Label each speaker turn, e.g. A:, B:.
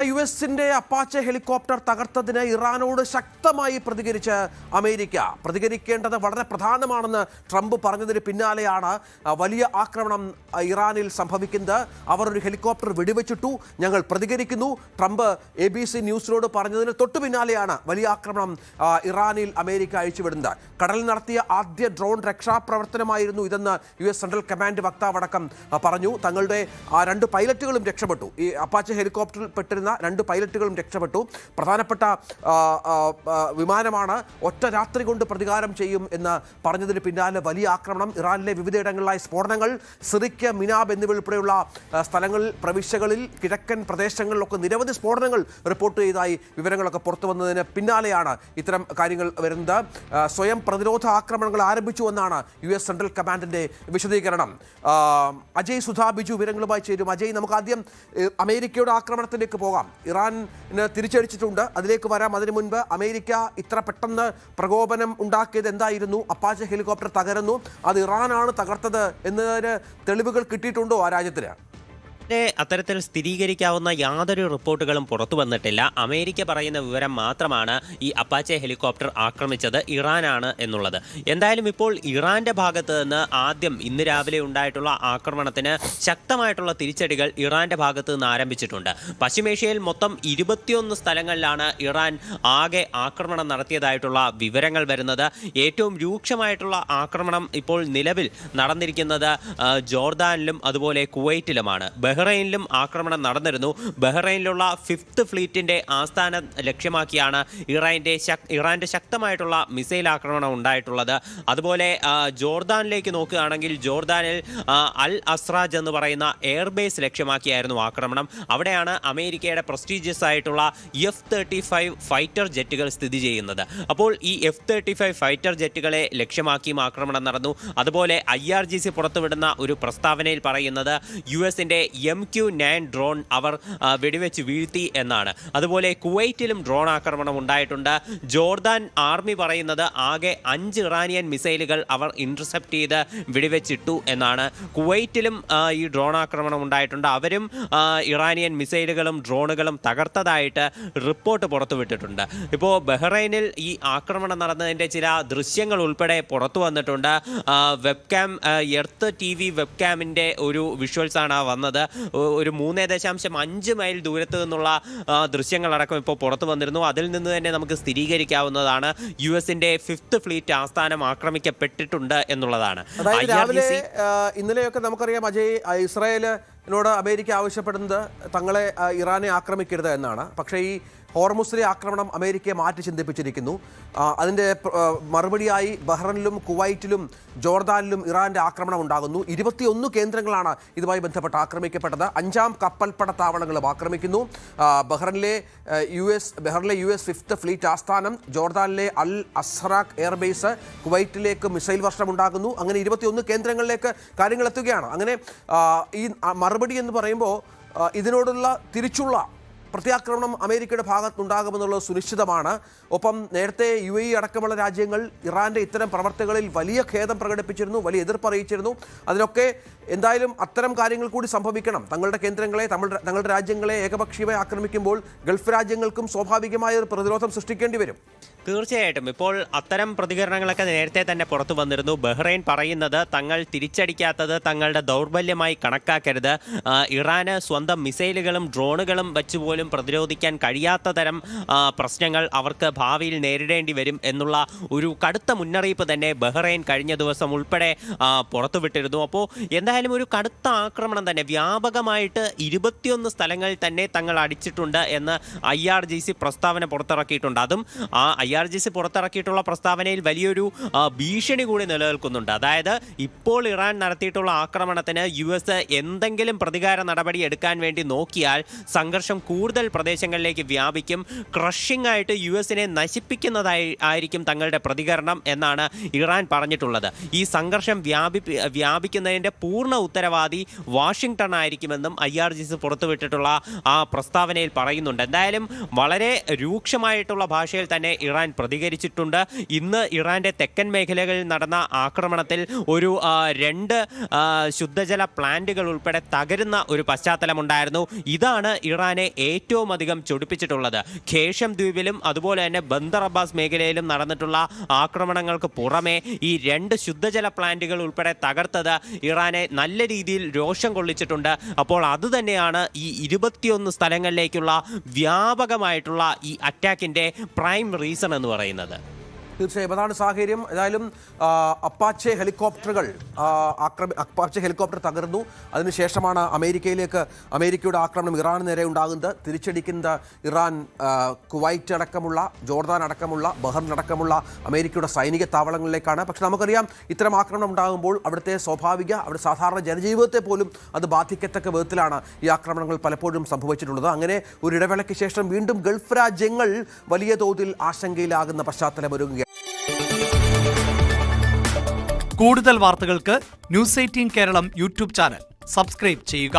A: യുഎസിന്റെ Apache helicopter തകർത്തതിന് ഇറാനോട് ശക്തമായി പ്രതികരിച്ച് America. പ്രതികരിക്കേണ്ടത് വളരെ പ്രധാനമാണെന്ന് ട്രംപ് പറഞ്ഞതിന് പിന്നാലെയാണ് വലിയ ആക്രമണം ഇറാനിൽ സംഭവിക്കുന്നത്. അവർ ഒരു ഹെലികോപ്റ്റർ വെടിവെച്ചിട്ടു, ഞങ്ങൾ പ്രതികരിക്കുന്നു. ട്രംപ് ABC ന്യൂസിനോട് പറഞ്ഞതിന് തൊട്ടു പിന്നാലെയാണ് വലിയ ആക്രമണം ഇറാനിൽ അമേരിക്ക അഴിച്ചുവിടുന്നത്. കടലിൽ നടത്തിയ ആദ്യ ഡ്രോൺ രക്ഷാപ്രവർത്തനമായിരുന്നു ഇതെന്ന് US സെൻട്രൽ കമാൻഡ് വക്താവടക്കം പറഞ്ഞു. തങ്ങളുടെ 2 പൈലറ്റുകളും രക്ഷപ്പെട്ടു. ഈ അപ്പാച്ചെ ഹെലികോപ്റ്ററിൽ പെട്ടിരുന്ന 2 പൈലറ്റുകളും രക്ഷപ്പെട്ടു. പ്രധാനപ്പെട്ട വിമാനമാണ്, ഒറ്റ രാത്രി കൊണ്ട് പ്രതികാരം ചെയ്യും എന്ന് പറഞ്ഞതിന് പിന്നാലെ വലിയ ആക്രമണം. ഇറാനിലെ വിവിധയിടങ്ങളിലായി സ്ഫോടനങ്ങൾ, സിറിക്ക്, മിനാബ് എന്നിവയുൾപ്പെടെയുള്ള സ്ഥലങ്ങളിൽ, പ്രവിശ്യകളിൽ, കിഴക്കൻ പ്രദേശങ്ങളിലൊക്കെ നിരവധി സ്ഫോടനങ്ങൾ റിപ്പോർട്ട് ചെയ്തതായി വിവരങ്ങളൊക്കെ പുറത്തു വന്നതിന് പിന്നാലെയാണ് ഇത്തരം കാര്യങ്ങൾ വരുന്നത്. സ്വയം പ്രതിരോധ ആക്രമണങ്ങൾ ആരംഭിച്ചുവെന്നാണ് US സെൻട്രൽ കമാൻഡിന്റെ വിശദീകരണം. അജയ് സുധാ ബിജു വിവരങ്ങളുമായി ചേരും. അജയ്, നമുക്ക് ആദ്യം അമേരിക്കയുടെ ആക്രമണത്തിലേക്ക് പോകാം. ഇറാന് തിരിച്ചടിച്ചിട്ടുണ്ട്, അതിലേക്ക് വരാം. അതിനു മുൻപ് അമേരിക്ക ഇത്ര പെട്ടെന്ന് പ്രകോപനം ഉണ്ടാക്കിയത് എന്തായിരുന്നു? അപ്പാച്ചെ ഹെലികോപ്റ്റർ തകരുന്നു, അത് ഇറാനാണ് തകർത്തത് എന്നതിന് തെളിവുകൾ കിട്ടിയിട്ടുണ്ടോ ആ രാജ്യത്തിന്?
B: അത്തരത്തിൽ സ്ഥിരീകരിക്കാവുന്ന യാതൊരു റിപ്പോർട്ടുകളും പുറത്തു വന്നിട്ടില്ല. അമേരിക്ക പറയുന്ന വിവരം മാത്രമാണ് ഈ അപ്പാച്ചെ ഹെലികോപ്റ്റർ ആക്രമിച്ചത് ഇറാനാണ് എന്നുള്ളത്. എന്തായാലും ഇപ്പോൾ ഇറാന്റെ ഭാഗത്ത് നിന്ന് ആദ്യം ഇന്ന് രാവിലെ ഉണ്ടായിട്ടുള്ള ആക്രമണത്തിന് ശക്തമായിട്ടുള്ള തിരിച്ചടികൾ ഇറാന്റെ ഭാഗത്ത് നിന്ന് ആരംഭിച്ചിട്ടുണ്ട്. പശ്ചിമേഷ്യയിൽ മൊത്തം 21 സ്ഥലങ്ങളിലാണ് ഇറാൻ ആകെ ആക്രമണം നടത്തിയതായിട്ടുള്ള വിവരങ്ങൾ വരുന്നത്. ഏറ്റവും രൂക്ഷമായിട്ടുള്ള ആക്രമണം ഇപ്പോൾ നിലവിൽ നടന്നിരിക്കുന്നത് ജോർദാനിലും അതുപോലെ കുവൈറ്റിലുമാണ്. ബഹ്റൈനിലും ആക്രമണം നടന്നിരുന്നു. ബഹ്റൈനിലുള്ള 5th ഫ്ലീറ്റിന്റെ ആസ്ഥാനം ലക്ഷ്യമാക്കിയാണ് ഇറാന്റെ ശക്തമായിട്ടുള്ള മിസൈൽ ആക്രമണം ഉണ്ടായിട്ടുള്ളത്. അതുപോലെ ജോർദാനിലേക്ക് നോക്കുകയാണെങ്കിൽ ജോർദാനിൽ അൽ അസ്രാജ് എന്ന് പറയുന്ന എയർബേസ് ലക്ഷ്യമാക്കിയായിരുന്നു ആക്രമണം. അവിടെയാണ് അമേരിക്കയുടെ പ്രസ്റ്റീജിയസ് ആയിട്ടുള്ള F-35 ഫൈറ്റർ ജെറ്റുകൾ സ്ഥിതി ചെയ്യുന്നത്. അപ്പോൾ ഈ F-35 ഫൈറ്റർ ജെറ്റുകളെ ലക്ഷ്യമാക്കിയും ആക്രമണം നടന്നു. അതുപോലെ IRGC പുറത്തുവിടുന്ന ഒരു പ്രസ്താവനയിൽ പറയുന്നത് US-ന്റെ MQ-9 ഡ്രോൺ അവർ വെടിവെച്ച് വീഴ്ത്തി എന്നാണ്. അതുപോലെ കുവൈറ്റിലും ഡ്രോൺ ആക്രമണം ഉണ്ടായിട്ടുണ്ട്. ജോർദാൻ ആർമി പറയുന്നത് ആകെ 5 ഇറാനിയൻ മിസൈലുകൾ അവർ ഇന്റർസെപ്റ്റ് ചെയ്ത് വെടിവെച്ചിട്ടു എന്നാണ്. കുവൈറ്റിലും ഈ ഡ്രോൺ ആക്രമണം ഉണ്ടായിട്ടുണ്ട്. അവരും ഇറാനിയൻ മിസൈലുകളും ഡ്രോണുകളും തകർത്തതായിട്ട് റിപ്പോർട്ട് പുറത്തുവിട്ടിട്ടുണ്ട്. ഇപ്പോൾ ബഹ്റൈനിൽ ഈ ആക്രമണം നടന്നതിൻ്റെ ചില ദൃശ്യങ്ങൾ ഉൾപ്പെടെ പുറത്തു വന്നിട്ടുണ്ട്. വെബ്കാം, എർത്ത് TV വെബ്കാമിൻ്റെ ഒരു വിഷ്വൽസാണ് വന്നത്. ഒരു 3.5 മൈൽ ദൂരത്ത് നിന്നുള്ള ദൃശ്യങ്ങളടക്കം ഇപ്പോൾ പുറത്തു വന്നിരുന്നു. അതിൽ നിന്ന് തന്നെ നമുക്ക് സ്ഥിരീകരിക്കാവുന്നതാണ് US-ന്റെ 5th ഫ്ലീറ്റ് ആസ്ഥാനം ആക്രമിക്കപ്പെട്ടിട്ടുണ്ട് എന്നുള്ളതാണ്.
A: ഇന്നലെയൊക്കെ നമുക്കറിയാം അജയ്, ഇസ്രായേലിനോട് അമേരിക്ക ആവശ്യപ്പെടുന്നത് തങ്ങളെ ഇറാനെ ആക്രമിക്കരുത് എന്നാണ്. പക്ഷേ ഈ ഹോർമുസിലെ ആക്രമണം അമേരിക്കയെ മാറ്റി ചിന്തിപ്പിച്ചിരിക്കുന്നു. അതിൻ്റെ മറുപടിയായി ബഹ്റൈനിലും കുവൈറ്റിലും ജോർദാനിലും ഇറാന്റെ ആക്രമണം ഉണ്ടാകുന്നു. 21 കേന്ദ്രങ്ങളാണ് ഇതുമായി ബന്ധപ്പെട്ട് ആക്രമിക്കപ്പെട്ടത്. 5ാം കപ്പൽപ്പട താവളങ്ങളും ആക്രമിക്കുന്നു. ബഹ്റൈനിലെ US 5th ഫ്ലീറ്റ് ആസ്ഥാനം, ജോർദാനിലെ അൽ അസ്റാഖ് എയർബേസ്, കുവൈറ്റിലേക്ക് മിസൈൽ വർഷം ഉണ്ടാകുന്നു. അങ്ങനെ 21 കേന്ദ്രങ്ങളിലേക്ക് കാര്യങ്ങൾ എത്തുകയാണ്. അങ്ങനെ ഈ മറുപടി എന്ന് പറയുമ്പോൾ ഇതിനോടുള്ള തിരിച്ചുള്ള പ്രത്യാക്രമണം അമേരിക്കയുടെ ഭാഗത്തുണ്ടാകുമെന്നുള്ളത് സുനിശ്ചിതമാണ്. ഒപ്പം നേരത്തെ UAE അടക്കമുള്ള രാജ്യങ്ങൾ ഇറാന്റെ ഇത്തരം പ്രവർത്തികളിൽ വലിയ ഖേദം പ്രകടിപ്പിച്ചിരുന്നു, വലിയ എതിർപ്പ് അറിയിച്ചിരുന്നു. അതിനൊക്കെ എന്തായാലും അത്തരം കാര്യങ്ങൾ കൂടി സംഭവിക്കണം. തങ്ങളുടെ കേന്ദ്രങ്ങളെ, തങ്ങളുടെ രാജ്യങ്ങളെ ഏകപക്ഷീയമായി ആക്രമിക്കുമ്പോൾ ഗൾഫ് രാജ്യങ്ങൾക്കും സ്വാഭാവികമായ ഒരു പ്രതിരോധം സൃഷ്ടിക്കേണ്ടി വരും.
B: തീർച്ചയായിട്ടും ഇപ്പോൾ അത്തരം പ്രതികരണങ്ങളൊക്കെ നേരത്തെ തന്നെ പുറത്തു വന്നിരുന്നു. ബഹ്റൈൻ പറയുന്നത് തങ്ങൾ തിരിച്ചടിക്കാത്തത് തങ്ങളുടെ ദൗർബല്യമായി കണക്കാക്കരുത്, ഇറാന് സ്വന്തം മിസൈലുകളും ഡ്രോണുകളും വെച്ച് പോലും പ്രതിരോധിക്കാൻ കഴിയാത്ത തരം പ്രശ്നങ്ങൾ അവർക്ക് ഭാവിയിൽ നേരിടേണ്ടി വരും എന്നുള്ള ഒരു കടുത്ത മുന്നറിയിപ്പ് തന്നെ ബഹ്റൈൻ കഴിഞ്ഞ ദിവസം ഉൾപ്പെടെ പുറത്തുവിട്ടിരുന്നു. അപ്പോൾ എന്തായാലും ഒരു കടുത്ത ആക്രമണം തന്നെ വ്യാപകമായിട്ട് 21 സ്ഥലങ്ങളിൽ തന്നെ തങ്ങൾ അടിച്ചിട്ടുണ്ട് എന്ന് IRGC പ്രസ്താവന പുറത്തിറക്കിയിട്ടുണ്ട്. അതും IRGC പുറത്തിറക്കിയിട്ടുള്ള പ്രസ്താവനയിൽ വലിയൊരു ഭീഷണി കൂടി നിലനിൽക്കുന്നുണ്ട്. അതായത് ഇപ്പോൾ ഇറാൻ നടത്തിയിട്ടുള്ള ആക്രമണത്തിന് US എന്തെങ്കിലും പ്രതികാര നടപടി എടുക്കാൻ വേണ്ടി നോക്കിയാൽ സംഘർഷം കൂടുതൽ പ്രദേശങ്ങളിലേക്ക് വ്യാപിക്കും. ക്രഷിംഗ് ആയിട്ട് US-നെ നശിപ്പിക്കുന്നതായിരിക്കും തങ്ങളുടെ പ്രതികരണം എന്നാണ് ഇറാൻ പറഞ്ഞിട്ടുള്ളത്. ഈ സംഘർഷം വ്യാപിക്കുന്നതിൻ്റെ പൂർണ്ണ ഉത്തരവാദി വാഷിംഗ്ടൺ ആയിരിക്കുമെന്നും IRGC പുറത്തുവിട്ടിട്ടുള്ള ആ പ്രസ്താവനയിൽ പറയുന്നുണ്ട്. എന്തായാലും വളരെ രൂക്ഷമായിട്ടുള്ള ഭാഷയിൽ തന്നെ ഇറാൻ പ്രതികരിച്ചിട്ടുണ്ട്. ഇന്ന് ഇറാന്റെ തെക്കൻ മേഖലകളിൽ നടന്ന ആക്രമണത്തിൽ ഒരു 2 ശുദ്ധജല പ്ലാന്റുകൾ ഉൾപ്പെടെ തകരുന്ന ഒരു പശ്ചാത്തലമുണ്ടായിരുന്നു. ഇതാണ് ഇറാനെ ഏറ്റവും അധികം ചൊടിപ്പിച്ചിട്ടുള്ളത്. ഖേഷം ദ്വീപിലും അതുപോലെ തന്നെ ബന്ദർ അബ്ബാസ് മേഖലയിലും നടന്നിട്ടുള്ള ആക്രമണങ്ങൾക്ക് പുറമെ ഈ 2 ശുദ്ധജല പ്ലാന്റുകൾ ഉൾപ്പെടെ തകർത്തത് ഇറാനെ നല്ല രീതിയിൽ രോഷം കൊള്ളിച്ചിട്ടുണ്ട്. അപ്പോൾ അതുതന്നെയാണ് ഈ 21 സ്ഥലങ്ങളിലേക്കുള്ള വ്യാപകമായിട്ടുള്ള ഈ അറ്റാക്കിന്റെ പ്രൈം റീസൺ എന്ന് പറയുന്നത്.
A: തീർച്ചയായും അതാണ് സാഹചര്യം. ഏതായാലും അപ്പാച്ചെ ഹെലികോപ്റ്റർ തകർന്നു. അതിനുശേഷമാണ് അമേരിക്കയുടെ ആക്രമണം ഇറാന് നേരെ ഉണ്ടാകുന്നത്. തിരിച്ചടിക്കുന്ന ഇറാൻ കുവൈറ്റ് അടക്കമുള്ള, ജോർദാൻ അടക്കമുള്ള, ബഹ്റിൻ അടക്കമുള്ള അമേരിക്കയുടെ സൈനിക താവളങ്ങളിലേക്കാണ്. പക്ഷെ നമുക്കറിയാം, ഇത്തരം ആക്രമണം ഉണ്ടാകുമ്പോൾ അവിടെ സാധാരണ ജനജീവിതത്തെ പോലും അത് ബാധിക്കത്തക്ക വിധത്തിലാണ് ഈ ആക്രമണങ്ങൾ പലപ്പോഴും സംഭവിച്ചിട്ടുള്ളത്. അങ്ങനെ ഒരു ഇടവേളയ്ക്ക് ശേഷം വീണ്ടും ഗൾഫ് രാജ്യങ്ങൾ വലിയ തോതിൽ ആശങ്കയിലാകുന്ന പശ്ചാത്തലം ഒരുങ്ങുകയാണ്.
C: കൂടുതൽ വാർത്തകൾക്ക് News 18 Keralam YouTube channel subscribe ചെയ്യുക.